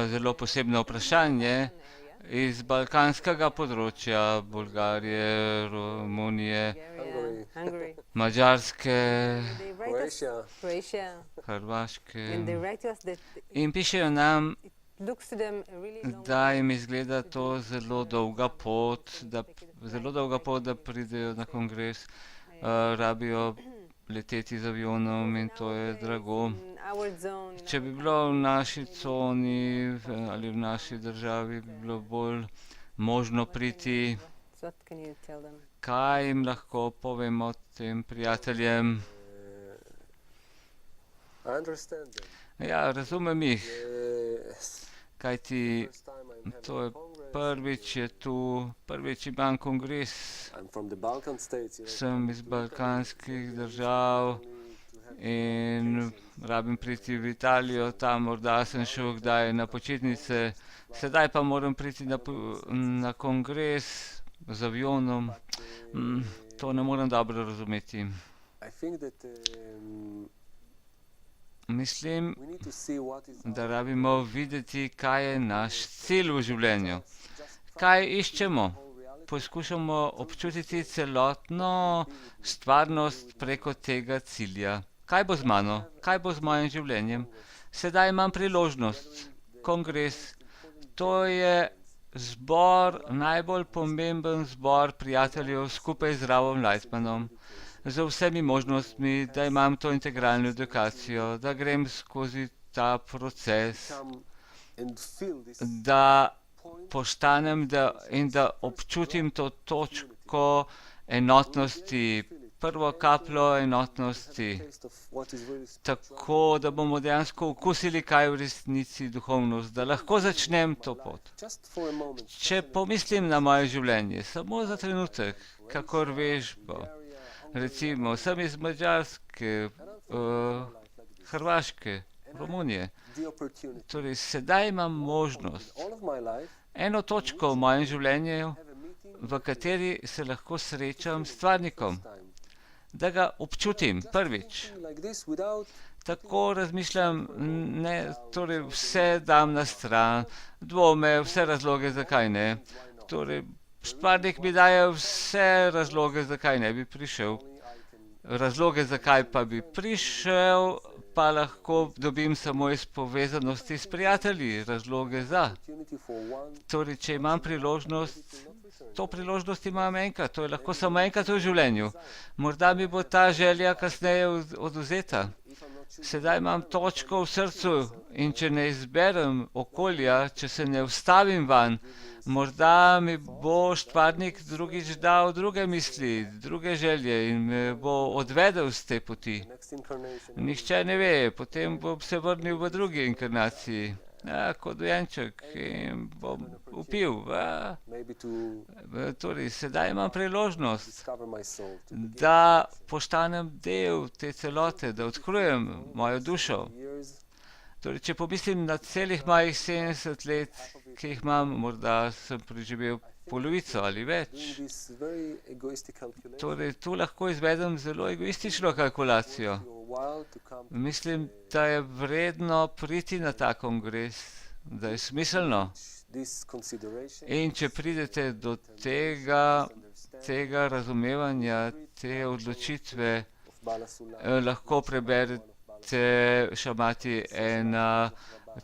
Zelo posebno vprašanje iz balkanskega področja, Bolgarije, Romunije, Madžarske, Hrvaške. In pišejo nam, da jim izgleda to zelo dolga pot, da pridejo na kongres, rabijo leteti z avionom in to je drago. Če bi bilo v naši coni ali v naši državi, bi bilo bolj možno priti. Kaj jim lahko povemo tem prijateljem? Ja, razumem jih, kajti to je prvič imam kongres. Sem iz balkanskih držav in rabim priti v Italijo, tam morda sem šel kdaj na počitnice, sedaj pa moram priti na kongres z avionom. To ne morem dobro razumeti. Mislim, da rabimo videti, kaj je naš cilj v življenju. Kaj iščemo? Poskušamo občutiti celotno stvarnost preko tega cilja. Kaj bo z mano? Kaj bo z mojim življenjem? Sedaj imam priložnost. Kongres. To je zbor, najbolj pomemben zbor prijateljev skupaj z Ravom Lightmanom. Z vsemi možnostmi, da imam to integralno edukacijo, da grem skozi ta proces, da postanem in da občutim to točko enotnosti, prvo kapljo enotnosti, tako da bomo dejansko okusili, kaj je v resnici duhovnost, da lahko začnem to pot. Če pomislim na moje življenje, samo za trenutek, kakor veš, recimo, sem iz Madžarske, Hrvaške, Romunije. Torej, sedaj imam možnost, eno točko v mojem življenju, v kateri se lahko srečam s stvarnikom, da ga občutim prvič. Tako razmišljam, torej vse dam na stran, dvome, vse razloge, zakaj ne. Torej, stvarnik mi daje vse razloge, zakaj ne bi prišel. Razloge, zakaj pa bi prišel, pa lahko dobim samo iz povezanosti s prijatelji, razloge za. Torej, če imam priložnost, to priložnost imam enkrat, to je lahko samo enkrat v življenju. Morda mi bo ta želja kasneje odvzeta. Sedaj imam točko v srcu in če ne izberem okolja, če se ne vstavim vanj, morda mi bo stvarnik drugič dal druge misli, druge želje in me bo odvedel z te poti. Nihče ne ve, potem bom se vrnil v drugi inkarnaciji, kot dojenček in bom vpil. Torej, sedaj imam priložnost, da postanem del te celote, da odkrujem mojo dušo. Torej, če pomislim na celih mojih 70 let, ki jih imam, morda sem preživel polovico ali več. Torej, tu lahko izvedem zelo egoistično kalkulacijo. Mislim, da je vredno priti na ta kongres, da je smiselno. In če pridete do tega razumevanja, te odločitve, lahko preberete Šamati 1,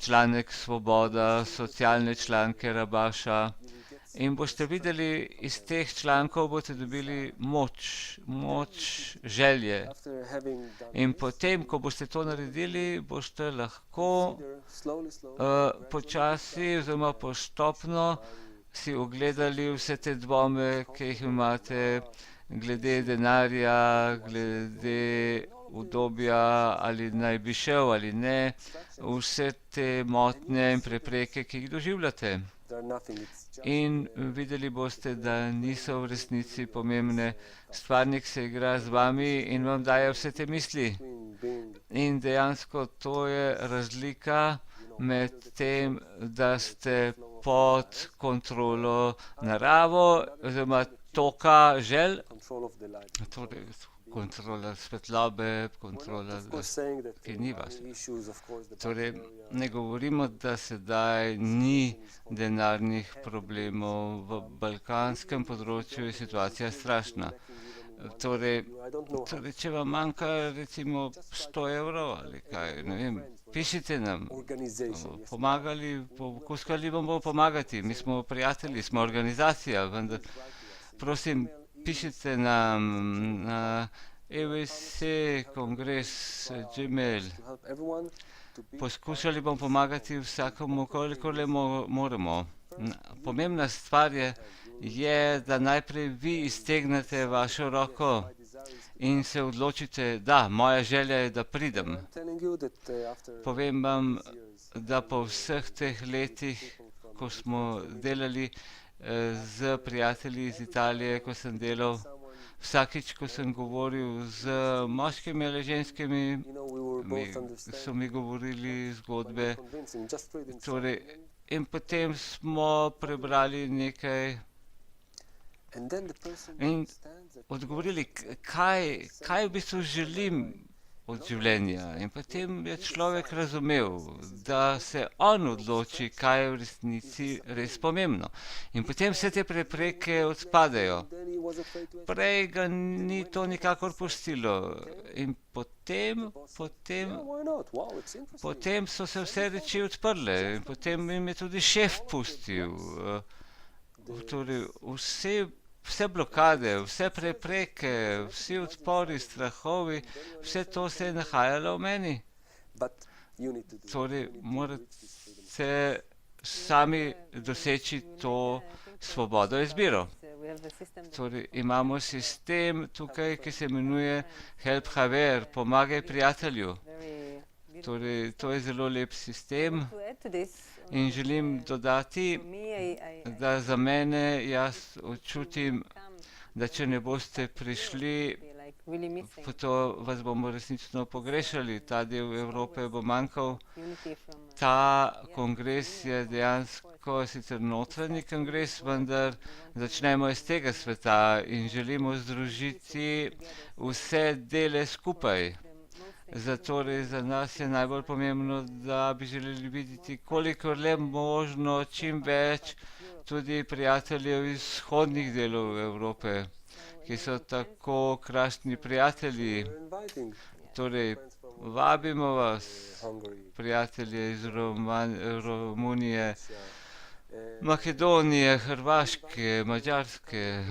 članek Svoboda, socialne članke Rabaša in boste videli, iz teh člankov boste dobili moč želje. In potem, ko boste to naredili, boste lahko počasi oziroma postopno si ogledali vse te dvome, ki jih imate glede denarja, glede udobja, ali naj bi šel ali ne, vse te motnje in prepreke, ki jih doživljate. In videli boste, da niso v resnici pomembne. Stvarnik se igra z vami in vam daje vse te misli. In dejansko to je razlika med tem, da ste pod kontrolo naravo oziroma toka želj, torej kontrola svetlobe, kontrola, ki ni vaša. Torej, ne govorimo, da sedaj ni denarnih problemov. V balkanskem področju je situacija strašna. Torej, če vam manjka recimo 100 evrov ali kaj, ne vem, pišite nam, poskušali bomo pomagati, mi smo prijatelji, smo organizacija, vendar prosim, pišite nam na EVC kongres Gmail. Poskušali bomo pomagati vsakomu, kolikor le moramo. Pomembna stvar je, da najprej vi iztegnete vašo roko in se odločite, da, moja želja je, da pridem. Povem vam, da po vseh teh letih, ko smo delali z prijatelji iz Italije, ko sem delal, vsakič, ko sem govoril z moškimi ali ženskimi, so mi govorili zgodbe. Torej, in potem smo prebrali nekaj in odgovorili, kaj v bistvu želim od življenja. In potem je človek razumel, da se on odloči, kaj je v resnici res pomembno. In potem vse te prepreke odpadejo. Prej ga ni to nikakor pustilo. In potem so se vse reči odprle. In potem jim je tudi šef pustil. Torej, vse blokade, vse prepreke, vsi odpori, strahovi, vse to se je nahajalo v meni. Torej, morate sami doseči to svobodo izbiro. Torej, imamo sistem tukaj, ki se imenuje Help Haver, pomagaj prijatelju. Torej, to je zelo lep sistem. In želim dodati, da za mene jaz občutim, da če ne boste prišli, to vas bomo resnično pogrešali. Ta del Evrope bo manjkal. Ta kongres je dejansko sicer notranji kongres, vendar začnemo iz tega sveta in želimo združiti vse dele skupaj. Zato za nas je najbolj pomembno, da bi želeli videti, kolikor le možno, čim več tudi prijateljev iz vzhodnih delov Evrope, ki so tako krasni prijatelji. Torej, vabimo vas, prijatelje iz Romunije, Makedonije, Hrvaške, Madžarske.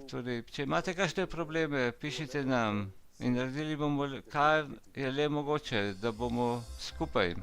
Torej, če imate kakšne probleme, pišite nam in naredili bomo, kar je le mogoče, da bomo skupaj.